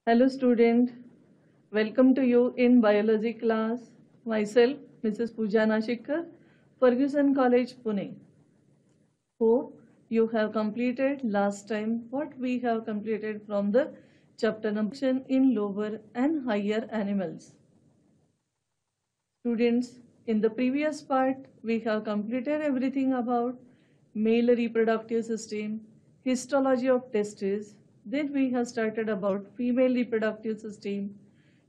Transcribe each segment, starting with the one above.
Hello student, welcome to you in biology class. Myself, Mrs. Pooja Nashikar, Ferguson College, Pune. Hope you have completed last time what we have completed from the chapter number in lower and higher animals. Students, in the previous part, we have completed everything about male reproductive system, histology of testes. Then we have started about female reproductive system,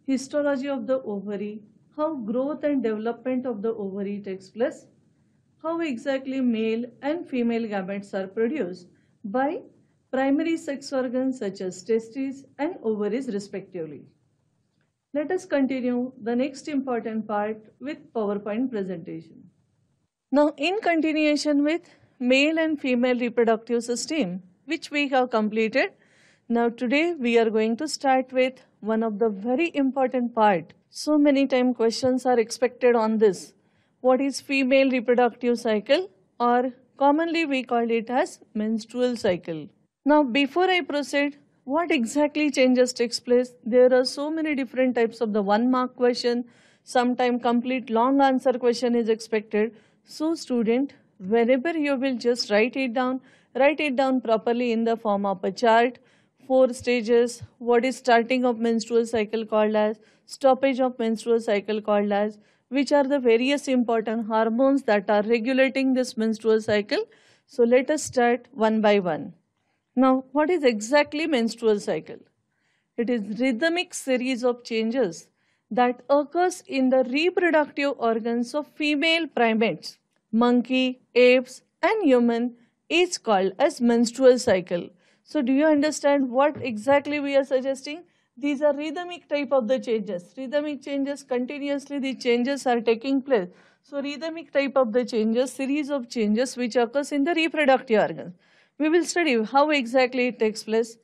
histology of the ovary, how growth and development of the ovary takes place, how exactly male and female gametes are produced by primary sex organs such as testes and ovaries respectively. Let us continue the next important part with PowerPoint presentation. Now, in continuation with male and female reproductive system, which we have completed, now today we are going to start with one of the very important part. So many time questions are expected on this. What is female reproductive cycle, or commonly we call it as menstrual cycle. Now, before I proceed, what exactly changes takes place? There are so many different types of the 1 mark question. Sometime complete long answer question is expected. So student, whenever you will just write it down properly in the form of a chart. 4 stages, what is starting of menstrual cycle called as, stoppage of menstrual cycle called as, which are the various important hormones that are regulating this menstrual cycle. So let us start one by one. Now, what is exactly menstrual cycle? It is rhythmic series of changes that occurs in the reproductive organs of female primates, monkey, apes and human is called as menstrual cycle. So do you understand what exactly we are suggesting? These are rhythmic type of the changes. Rhythmic changes, continuously the changes are taking place. So rhythmic type of the changes, series of changes which occurs in the reproductive organs. We will study how exactly it takes place.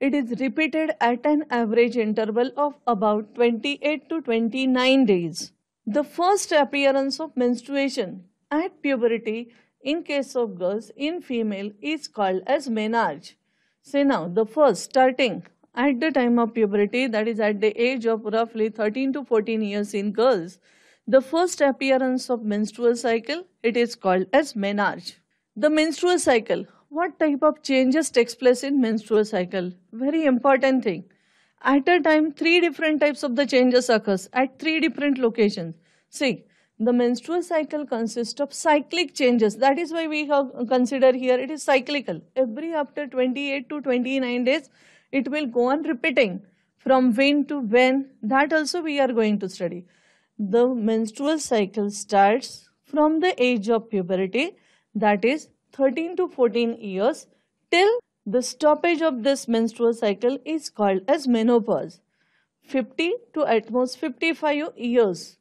It is repeated at an average interval of about 28 to 29 days. The first appearance of menstruation at puberty in case of girls in female is called as menarche. Say now, the first starting at the time of puberty, that is at the age of roughly 13 to 14 years in girls, the first appearance of menstrual cycle, it is called as menarche. The menstrual cycle, what type of changes takes place in menstrual cycle? Very important thing. At a time, 3 different types of the changes occurs at 3 different locations. See, the menstrual cycle consists of cyclic changes. That is why we have considered here it is cyclical. Every after 28 to 29 days, it will go on repeating. From when to when, that also we are going to study. The menstrual cycle starts from the age of puberty, that is 13 to 14 years, till the stoppage of this menstrual cycle is called as menopause, 50 to at most 55 years.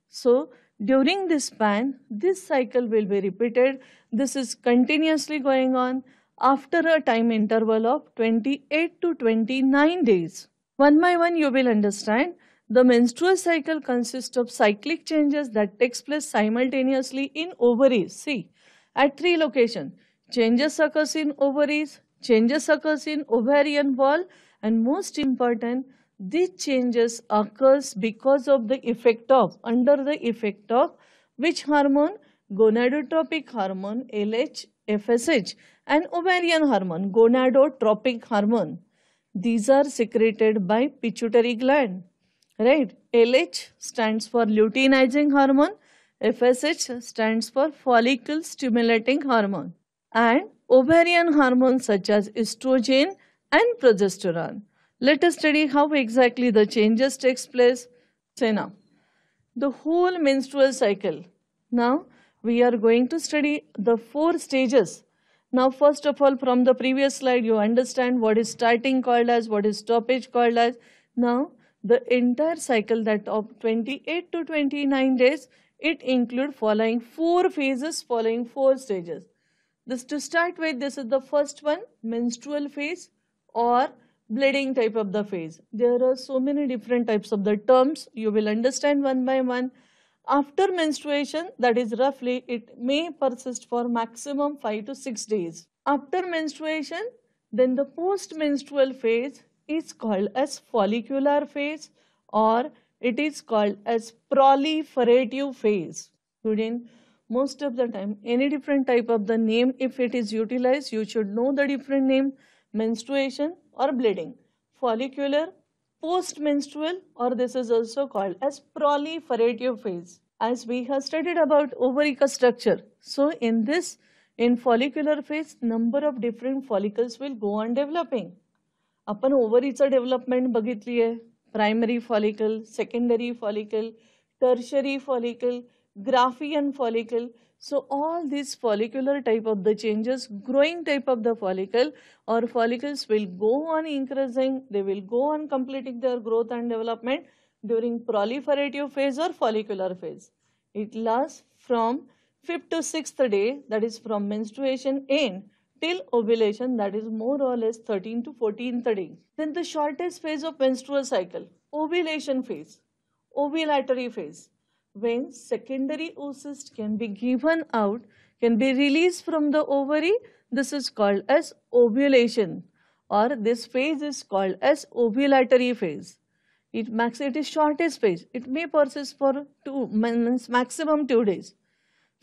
So during this span, this cycle will be repeated. This is continuously going on after a time interval of 28 to 29 days. One by one you will understand. The menstrual cycle consists of cyclic changes that takes place simultaneously in ovaries. See, at 3 locations, changes occurs in ovaries, changes occurs in ovarian wall, and most important, these changes occurs because of the effect of, under the effect of which hormone? Gonadotropic hormone LH, FSH, and ovarian hormone gonadotropic hormone. These are secreted by pituitary gland. Right? LH stands for luteinizing hormone, FSH stands for follicle stimulating hormone, and ovarian hormones such as estrogen and progesterone. Let us study how exactly the changes takes place. Say now, the whole menstrual cycle. Now we are going to study the 4 stages. Now first of all, from the previous slide you understand what is starting called as, what is stoppage called as. Now the entire cycle, that of 28 to 29 days, it include following 4 phases, following 4 stages. This to start with, this is the first one, menstrual phase or bleeding type of the phase. There are so many different types of the terms. You will understand one by one. After menstruation, that is roughly, it may persist for maximum 5 to 6 days. After menstruation, then the post-menstrual phase is called as follicular phase or it is called as proliferative phase. Student, most of the time, any different type of the name, if it is utilized, you should know the different name, menstruation or bleeding. Follicular, post-menstrual, or this is also called as proliferative phase. As we have studied about ovary structure, so in follicular phase, number of different follicles will go on developing. आपण ओव्हरीचं development बघितली आहे. Primary follicle, secondary follicle, tertiary follicle, Graafian follicle. So all these follicular type of the changes, growing type of the follicle or follicles will go on increasing, they will go on completing their growth and development during proliferative phase or follicular phase. It lasts from 5th to 6th day, that is from menstruation end till ovulation, that is more or less 13th to 14th day. Then the shortest phase of menstrual cycle, ovulation phase, ovulatory phase, when secondary oocyst can be given out, can be released from the ovary, this is called as ovulation, or this phase is called as ovulatory phase. It is shortest phase. It may persist for maximum 2 days,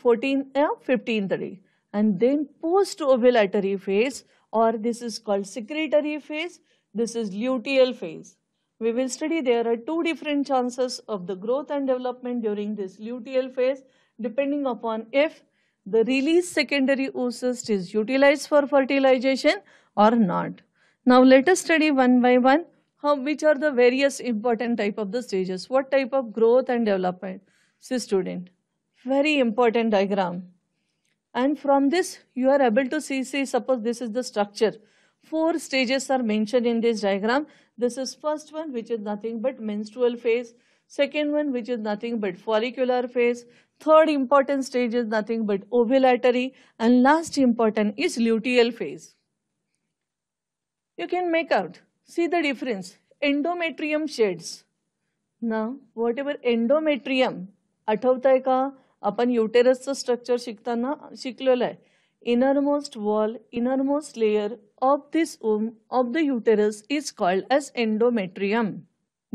14th or 15th day. And then post-ovulatory phase, or this is called secretory phase, this is luteal phase. We will study there are two different chances of the growth and development during this luteal phase, depending upon if the released secondary oocyst is utilized for fertilization or not. Now let us study one by one which are the various important type of the stages. What type of growth and development? See student, very important diagram. And from this you are able to see, suppose this is the structure. 4 stages are mentioned in this diagram. This is first one, which is nothing but menstrual phase. Second one, which is nothing but follicular phase. Third important stage is nothing but ovulatory. And last important is luteal phase. You can make out. See the difference. Endometrium shades. Now, whatever endometrium, आठवतंय का? आपण युटेरसचं structure शिकताना शिकलेलं आहे. Innermost wall, innermost layer of this of the uterus is called as endometrium.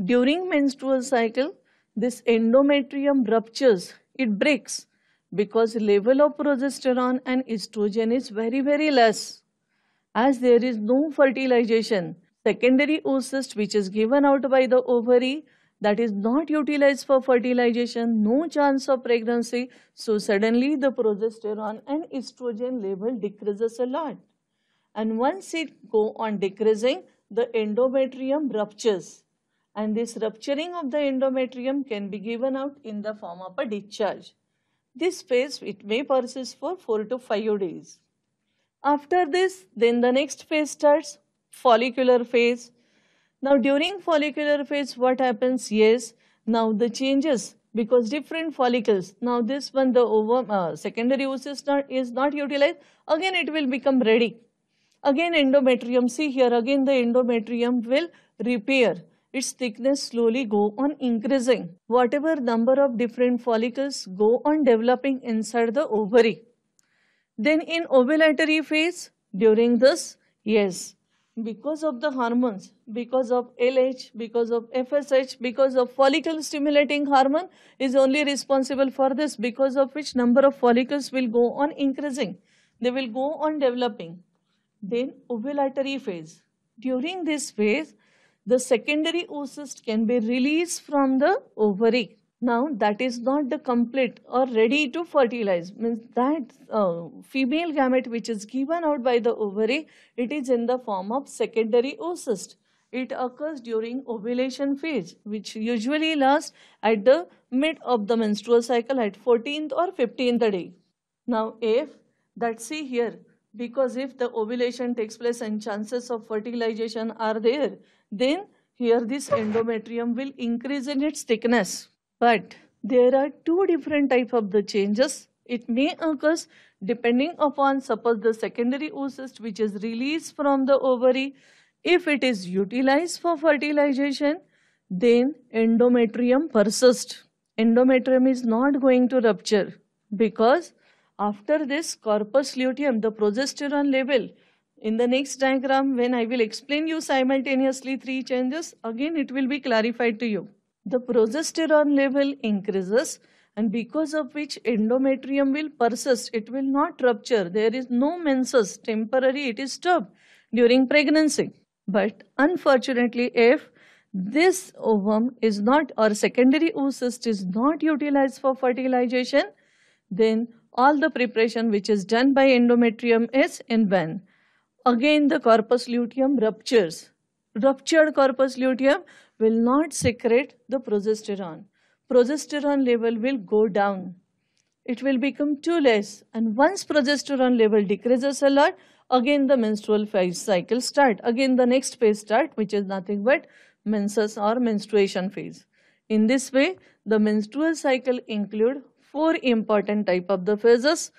During menstrual cycle, this endometrium ruptures, it breaks because level of progesterone and estrogen is very less. As there is no fertilization, secondary oocyst which is given out by the ovary, that is not utilized for fertilization, no chance of pregnancy, so suddenly the progesterone and estrogen level decreases a lot. And once it go on decreasing, the endometrium ruptures. And this rupturing of the endometrium can be given out in the form of a discharge. This phase, it may persist for 4 to 5 days. After this, then the next phase starts, follicular phase. Now during follicular phase, what happens? Yes, now the changes, because different follicles, now this one, the secondary oocyst is not utilized, again it will become ready. Again endometrium, see here, again the endometrium will repair. Its thickness slowly go on increasing. Whatever number of different follicles go on developing inside the ovary. Then in ovulatory phase, during this, yes, because of the hormones, because of LH, because of FSH, because of follicle stimulating hormone is only responsible for this, because of which number of follicles will go on increasing. They will go on developing. Then ovulatory phase. During this phase, the secondary oocyst can be released from the ovary. Now that is not the complete or ready to fertilize, means that female gamete which is given out by the ovary, it is in the form of secondary oocyst. It occurs during ovulation phase, which usually lasts at the mid of the menstrual cycle at 14th or 15th day. Now if that, see here, because if the ovulation takes place and chances of fertilization are there, then here this endometrium will increase in its thickness. But there are two different types of the changes. It may occur depending upon, suppose the secondary oocyst which is released from the ovary, if it is utilized for fertilization, then endometrium persists. Endometrium is not going to rupture because after this corpus luteum, the progesterone level In the next diagram, when I will explain you simultaneously three changes, again it will be clarified to you. The progesterone level increases, and because of which endometrium will persist, it will not rupture. There is no menses, temporary it is stopped during pregnancy. But unfortunately, if this ovum is not, or secondary oocyst is not utilized for fertilization, then all the preparation which is done by endometrium is in vain. Again the corpus luteum ruptures. Ruptured corpus luteum will not secrete the progesterone. Progesterone level will go down. It will become too less, and once progesterone level decreases a lot, again the menstrual phase cycle start. Again the next phase start, which is nothing but menses or menstruation phase. In this way, the menstrual cycle include 4 important type of the phases.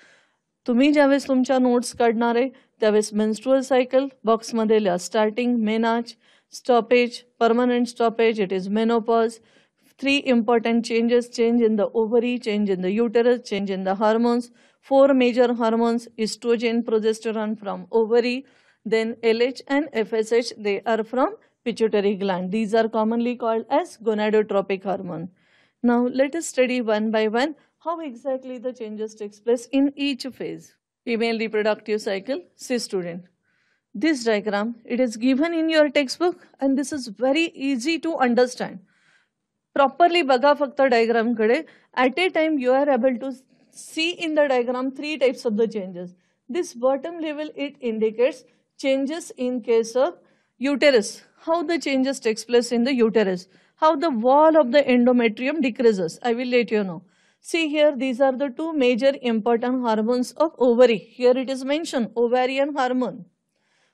तुम्ही ज्यावेळेस तुमच्या notes काढणार आहे त्यावेळेस menstrual cycle बॉक्समध्ये लिहा. Starting Menaz, stoppage, permanent stoppage, it is menopause. 3 important changes: change in the ovary, change in the uterus, change in the hormones. 4 major hormones: estrogen, progesterone from ovary, then LH and FSH, they are from pituitary gland. These are commonly called as gonadotropic hormone. Now let us study one by one how exactly the changes takes place in each phase. Female reproductive cycle. See student, this diagram, it is given in your textbook and this is very easy to understand. Properly बघा फक्त diagram कडे. At a time you are able to see in the diagram 3 types of the changes. This bottom level, it indicates changes in case of uterus. How the changes takes place in the uterus. How the wall of the endometrium decreases. I will let you know. See here, these are the 2 major important hormones of ovary. Here it is mentioned, ovarian hormone.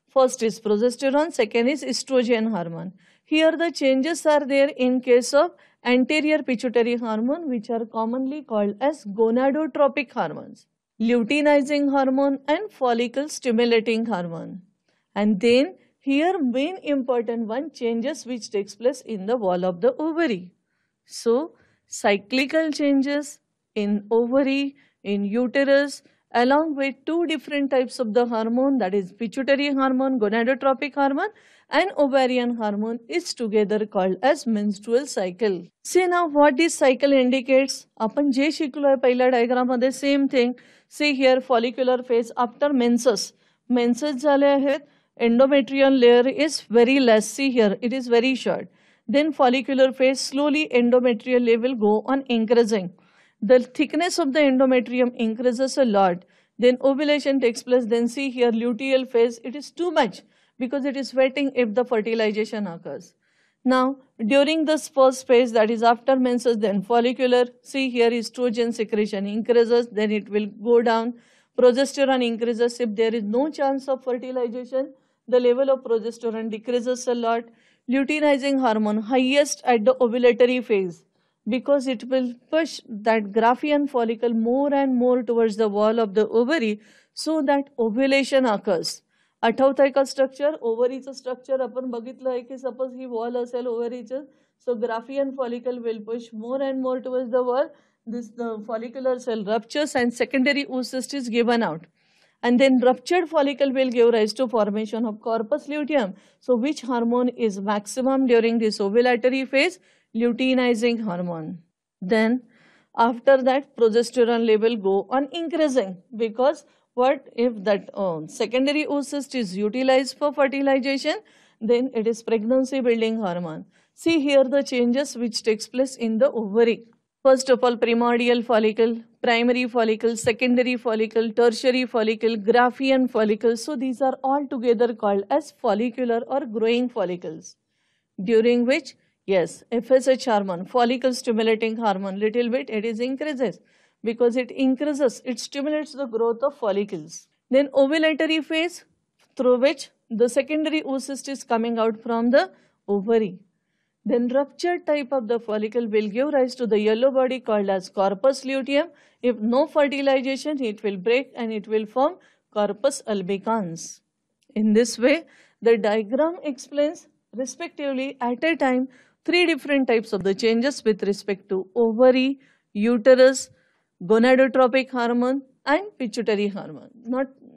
First is progesterone, second is estrogen hormone. Here the changes are there in case of anterior pituitary hormone, which are commonly called as gonadotropic hormones, luteinizing hormone and follicle stimulating hormone. And then here main important one changes which takes place in the wall of the ovary. So cyclical changes in ovary, in uterus, along with 2 different types of the hormone, that is pituitary hormone, gonadotropic hormone, and ovarian hormone, is together called as menstrual cycle. See now what this cycle indicates. आपण जे शिकलोय पहिल्या diagram मध्ये same thing. See here, follicular phase after menses. Menses झाले आहेत. Endometrial layer is very less. See here, it is very short. Then follicular phase, slowly endometrial layer will go on increasing. The thickness of the endometrium increases a lot. Then ovulation takes place. Then see here, luteal phase, it is too much because it is waiting if the fertilization occurs. Now, during this first phase, that is after menses, then follicular, see here estrogen secretion increases, then it will go down. Progesterone increases. If there is no chance of fertilization, the level of progesterone decreases a lot. Luteinizing hormone, highest at the ovulatory phase, because it will push that Graafian follicle more and more towards the wall of the ovary so that ovulation occurs. आठवतंय का structure? ओव्हरीचं structure आपण बघितलं आहे की suppose ही wall असेल ओव्हरीचं, so Graafian follicle will push more and more towards the wall. This the follicular cell ruptures and secondary oocyst is given out. And then ruptured follicle will give rise to formation of corpus luteum. So which hormone is maximum during this ovulatory phase? Luteinizing hormone. Then after that progesterone level go on increasing, because what if that secondary oocyst is utilized for fertilization, then it is pregnancy building hormone. See here the changes which takes place in the ovary. First of all, primordial follicle, primary follicle, secondary follicle, tertiary follicle, Graafian follicle. So these are all together called as follicular or growing follicles, during which, yes, FSH hormone, follicle stimulating hormone, little bit it is increases, because it increases, it stimulates the growth of follicles. Then ovulatory phase, through which the secondary oocyst is coming out from the ovary. Then ruptured type of the follicle will give rise to the yellow body called as corpus luteum. If no fertilization, it will break and it will form corpus albicans. In this way, the diagram explains respectively at a time 3 different types of the changes with respect to ovary, uterus, gonadotropic hormone and pituitary hormone.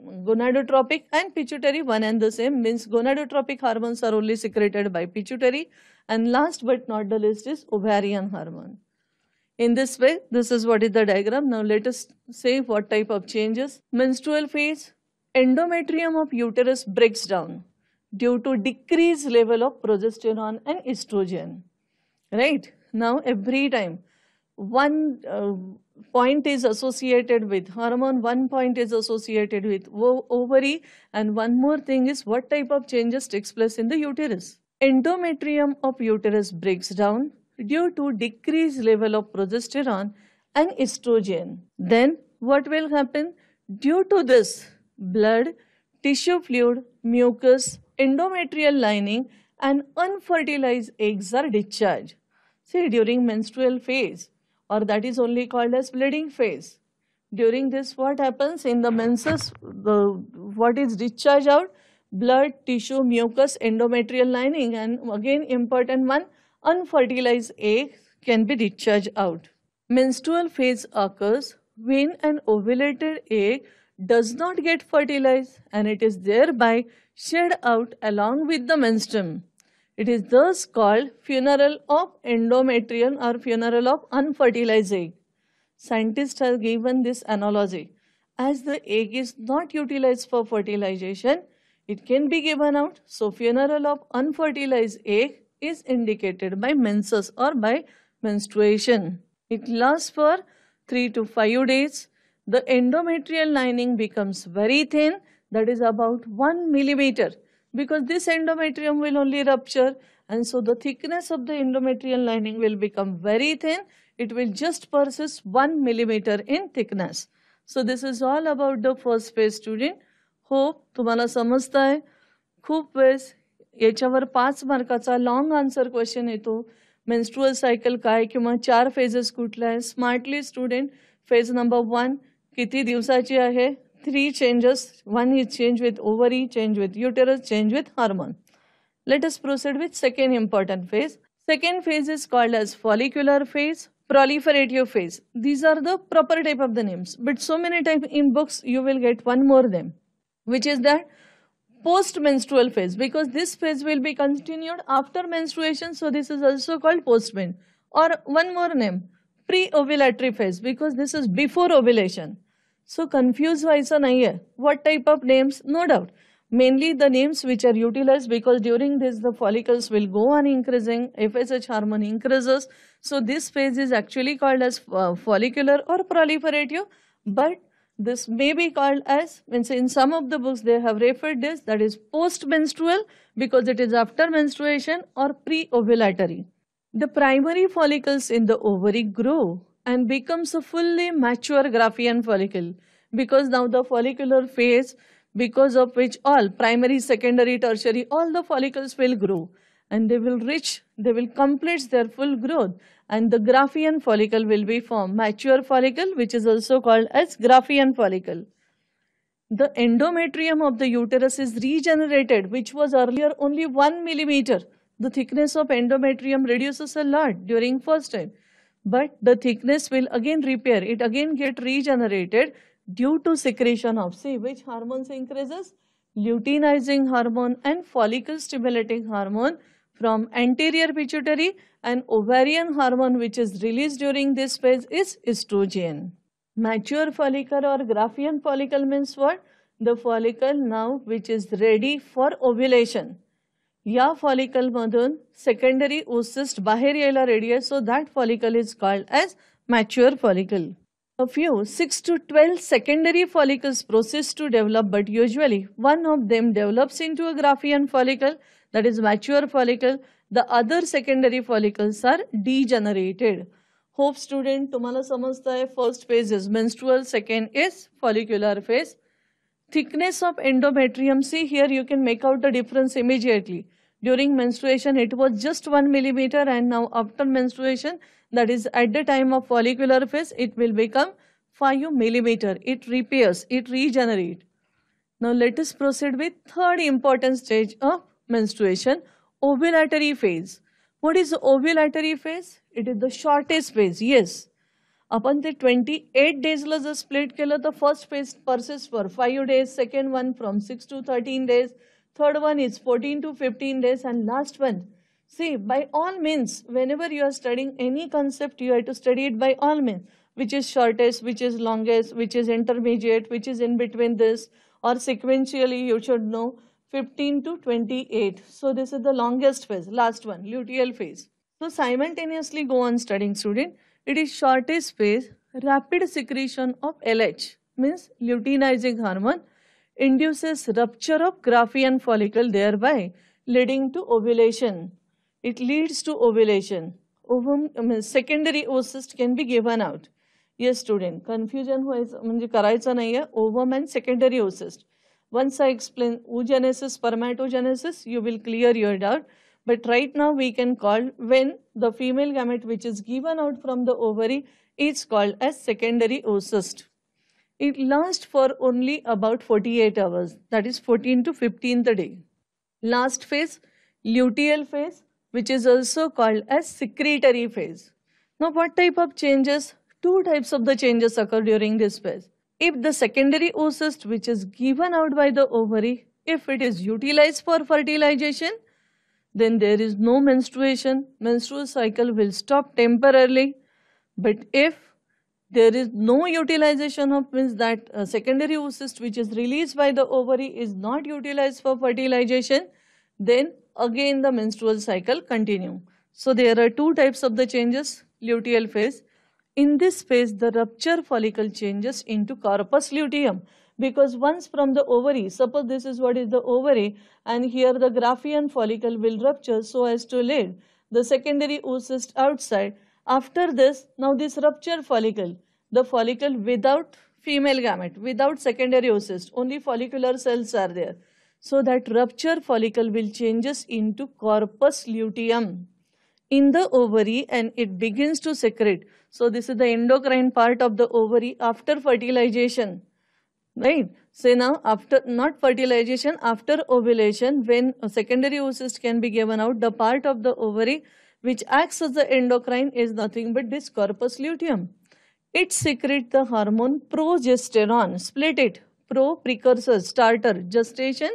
Gonadotropic and pituitary one and the same, means gonadotropic hormones are only secreted by pituitary, and last but not the least is ovarian hormone. In this way, this is what is the diagram. Now let us say what type of changes. Menstrual phase, endometrium of uterus breaks down due to decreased level of progesterone and estrogen. Right? Now every time one point is associated with hormone, one point is associated with ovary, and one more thing is what type of changes takes place in the uterus. Endometrium of uterus breaks down due to decreased level of progesterone and estrogen. Then what will happen? Due to this, blood, tissue fluid, mucus, endometrial lining and unfertilized eggs are discharged. See, during menstrual phase, or that is only called as bleeding phase. During this, what happens in the menses? What is discharged out? Blood, tissue, mucus, endometrial lining, and again important one, unfertilized egg can be discharged out. Menstrual phase occurs when an ovulated egg does not get fertilized and it is thereby shed out along with the menstruum. It is thus called funeral of endometrium or funeral of unfertilized egg. Scientists have given this analogy. As the egg is not utilized for fertilization, it can be given out. So funeral of unfertilized egg is indicated by menses or by menstruation. It lasts for 3 to 5 days. The endometrial lining becomes very thin, that is about 1 millimeter, because this endometrium will only rupture, and so the thickness of the endometrial lining will become very thin. It will just persist 1 millimeter in thickness. So this is all about the first phase, student. Hope तुम्हाला समजतं आहे. खूप वेळेस याच्यावर 5 मार्काचा long answer question येतो. Menstrual cycle काय किंवा 4 phases कुठल्या आहे. स्मार्टली स्टुडंट, फेज नंबर 1 किती दिवसाची आहे? 3 changes. 1 is change with ovary, change with uterus, change with hormone. Let us proceed with second important phase. Second phase is called as follicular phase, proliferative phase. These are the proper type of the names, but so many times in books you will get one more name, which is that post-menstrual phase, because this phase will be continued after menstruation, so this is also called post-men. Or one more name, pre-ovulatory phase, because this is before ovulation. So confused व्हायचं नाहीये. What type of names? No doubt. Mainly the names which are utilized, because during this the follicles will go on increasing, FSH hormone increases. So this phase is actually called as follicular or proliferative, but this may be called as, means in some of the books they have referred this, that is post-menstrual, because it is after menstruation, or pre-ovulatory. The primary follicles in the ovary grow and becomes a fully mature Graafian follicle, because now the follicular phase, because of which all primary, secondary, tertiary, all the follicles will grow and they will complete their full growth, and the Graafian follicle will be formed, mature follicle, which is also called as Graafian follicle. The endometrium of the uterus is regenerated, which was earlier only 1 millimeter. The thickness of endometrium reduces a lot during first time, but the thickness will again repair, it again get regenerated due to secretion of, see, which hormones increases? Luteinizing hormone and follicle stimulating hormone from anterior pituitary, and ovarian hormone which is released during this phase is estrogen. Mature follicle or Graafian follicle means what? The follicle now which is ready for ovulation. या follicle मधून secondary oocyst बाहेर यायला ready आहे, so that follicle is called as mature follicle. A few 6 to 12 secondary follicles proceed to develop, but usually one of them develops into a Graafian follicle, that is mature follicle. The other secondary follicles are degenerated. Hope student तुम्हाला समजता है. First phase is menstrual, second is follicular phase. Thickness of endometrium, see here you can make out the difference immediately. During menstruation it was just 1 millimeter, and now after menstruation, that is at the time of follicular phase, it will become 5 millimeter. It repairs, it regenerates. Now let us proceed with third important stage of menstruation, ovulatory phase. What is the ovulatory phase? It is the shortest phase, yes. आपण ते 28 डेजला जर split केलं तर first phase persist for 5 days, second one from 6 to 13 days, third one is 14 to 15 days, and last one. See, by all means, whenever you are studying any concept, you have to study it by all means, which is shortest, which is longest, which is intermediate, which is in between this, or sequentially you should know 15 to 28. So this is the longest phase, last one, luteal phase. So simultaneously go on studying, student. It is shortest phase, rapid secretion of LH, means luteinizing hormone, induces rupture of Graafian follicle, thereby leading to ovulation. It leads to ovulation. Ovum, means secondary oocyst can be given out. Yes, student, confusion म्हणजे करायचं नाहीये. Ovum and secondary oocyst. Once I explain oogenesis, spermatogenesis, you will clear your doubt. But right now we can call when the female gamete which is given out from the ovary is called as secondary oocyst. It lasts for only about 48 hours, that is 14 to 15th day. Last phase, luteal phase, which is also called as secretory phase. Now what type of changes? Two types of the changes occur during this phase. If the secondary oocyst which is given out by the ovary, if it is utilized for fertilization, then there is no menstruation. Menstrual cycle will stop temporarily. But if there is no utilization of, means that secondary oocyst which is released by the ovary is not utilized for fertilization, then again the menstrual cycle continue. So there are two types of the changes. Luteal phase. In this phase, the rupture follicle changes into corpus luteum, because once from the ovary, suppose this is what is the ovary, and here the Graafian follicle will rupture so as to lead the secondary oocyst outside. After this, now this rupture follicle, the follicle without female gamete, without secondary oocyst, only follicular cells are there. So that rupture follicle will changes into corpus luteum in the ovary, and it begins to secrete. So this is the endocrine part of the ovary after fertilization, right? So now after, not fertilization, after ovulation, when a secondary oocyst can be given out, the part of the ovary which acts as the endocrine is nothing but this corpus luteum. It secretes the hormone progesterone. Split it. Pro, precursor, starter, gestation,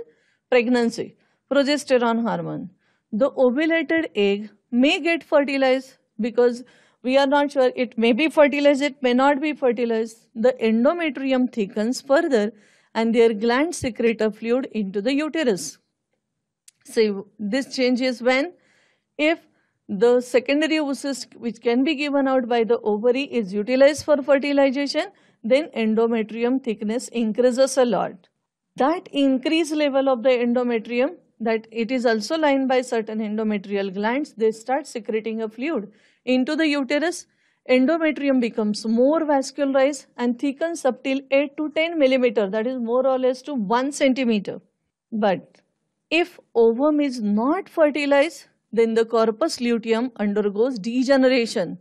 pregnancy. Progesterone hormone. The ovulated egg may get fertilized, because we are not sure, it may be fertilized, it may not be fertilized. The endometrium thickens further and their glands secrete a fluid into the uterus. So this changes when, if the secondary oocyst which can be given out by the ovary is utilized for fertilization, then endometrium thickness increases a lot. That increased level of the endometrium, that it is also lined by certain endometrial glands, they start secreting a fluid into the uterus. Endometrium becomes more vascularized and thickens up till 8 to 10 millimeter, that is more or less to 1 centimeter. But if ovum is not fertilized, then the corpus luteum undergoes degeneration.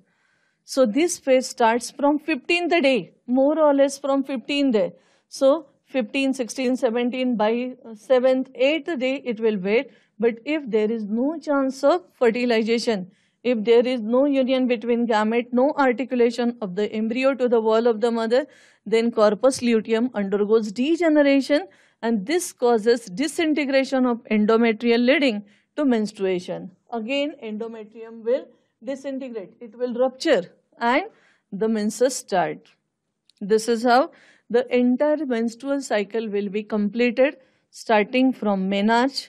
So this phase starts from 15th day, more or less from 15th day. So 15, 16, 17, by 7th, 8th day it will wait. But if there is no chance of fertilization, if there is no union between gamete, no articulation of the embryo to the wall of the mother, then corpus luteum undergoes degeneration, and this causes disintegration of endometrium leading to menstruation. Again, endometrium will disintegrate, it will rupture, and the menses start. This is how the entire menstrual cycle will be completed, starting from menarche.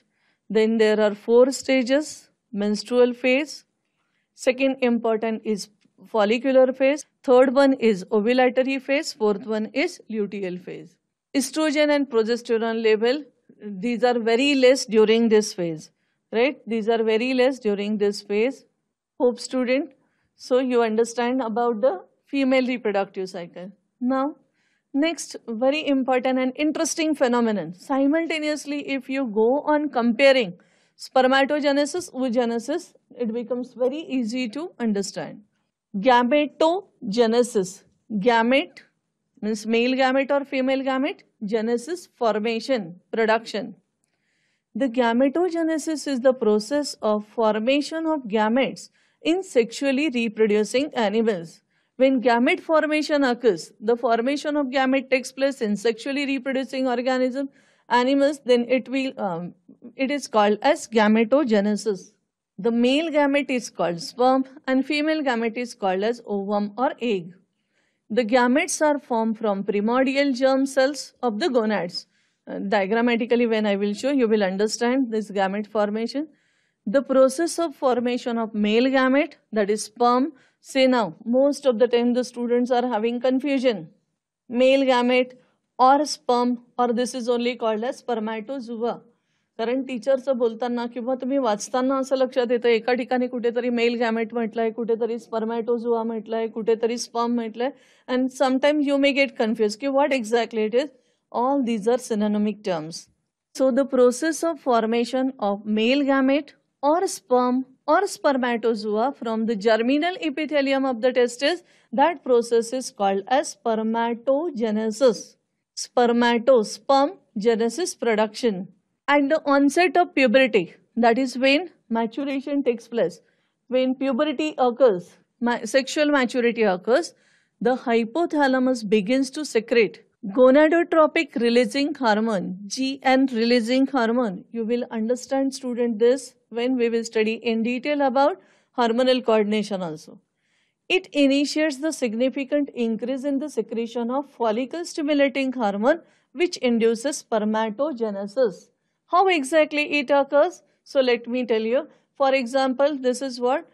Then there are 4 stages: menstrual phase, second important is follicular phase, third one is ovulatory phase, fourth one is luteal phase. Estrogen and progesterone level, these are very less during this phase, right? These are very less during this phase. Hope student, so you understand about the female reproductive cycle. Now, next very important and interesting phenomenon. Simultaneously, if you go on comparing spermatogenesis, oogenesis, it becomes very easy to understand. Gametogenesis. Gamete means male gamete or female gamete. Genesis, formation, production. The gametogenesis is the process of formation of gametes in sexually reproducing animals. When gamete formation occurs, the formation of gamete takes place in sexually reproducing animals, then it is called as gametogenesis. The male gamete is called sperm and female gamete is called as ovum or egg. The gametes are formed from primordial germ cells of the gonads. Diagrammatically, when I will show, you will understand this gamete formation. The process of formation of male gamete, that is sperm, say now, most of the time the students are having confusion. Male gamete or sperm, or this is only called as spermatozoa. कारण टीचरचं बोलताना किंवा तुम्ही वाचताना असं लक्षात येतं एका ठिकाणी कुठेतरी मेल गॅमेट म्हटलंय, कुठेतरी स्पर्मॅटोझोआ म्हटलंय, कुठेतरी स्पर्म म्हटलंय, and sometimes you may get confuse की what exactly it is. All these are synonymic terms. So the process of formation of male gamete or sperm or spermatozoa from the germinal epithelium of the testes, that process is called as spermatogenesis. Sperm genesis production. At the onset of puberty, that is when maturation takes place, when puberty occurs, sexual maturity occurs, the hypothalamus begins to secrete gonadotropic releasing hormone, GN releasing hormone. You will understand, student, this when we will study in detail about hormonal coordination also. It initiates the significant increase in the secretion of follicle stimulating hormone, which induces spermatogenesis. How exactly it occurs? So let me tell you. For example, this is what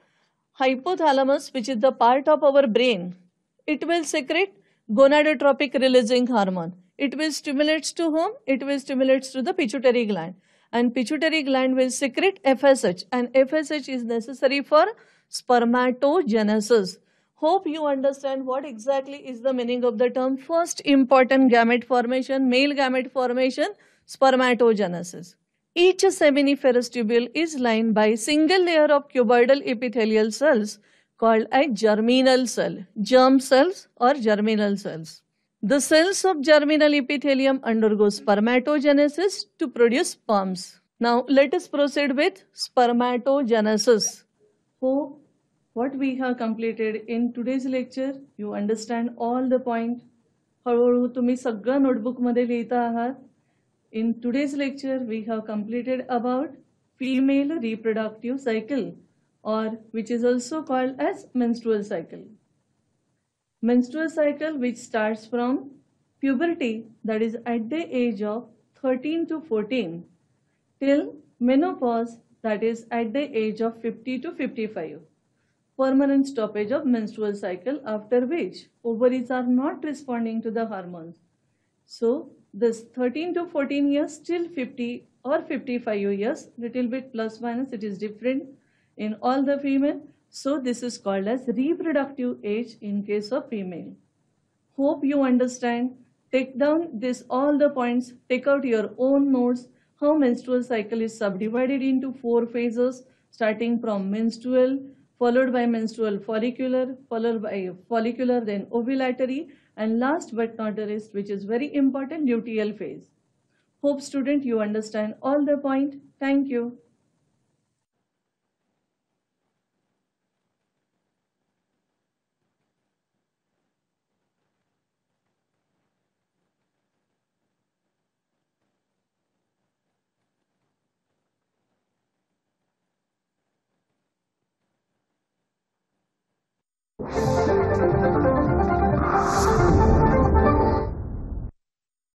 hypothalamus, which is the part of our brain, it will secrete gonadotropic releasing hormone. It will stimulate to whom? It will stimulate to the pituitary gland. And pituitary gland will secrete FSH. And FSH is necessary for spermatogenesis. Hope you understand what exactly is the meaning of the term. First important gamete formation, male gamete formation, spermatogenesis. Each seminiferous tubule is lined by a single layer of cuboidal epithelial cells called a germinal cell, germ cells or germinal cells. The cells of germinal epithelium undergo spermatogenesis to produce sperms. Now let us proceed with spermatogenesis. Hope what we have completed in today's lecture, you understand all the point. हळूहळू तुम्ही सगळं notebook मध्ये लिहिता आहात. In today's lecture, we have completed about female reproductive cycle, or which is also called as menstrual cycle. Menstrual cycle, which starts from puberty, that is at the age of 13 to 14, till menopause, that is at the age of 50 to 55. Permanent stoppage of menstrual cycle, after which ovaries are not responding to the hormones. So this 13 to 14 years till 50 or 55 years, little bit plus minus, it is different in all the female. So this is called as reproductive age in case of female. Hope you understand. Take down this all the points, take out your own notes, how menstrual cycle is subdivided into 4 phases, starting from menstrual, followed by menstrual follicular, followed by follicular, then ovulatory, and last but not the least, which is very important, luteal phase. Hope student you understand all the point. Thank you.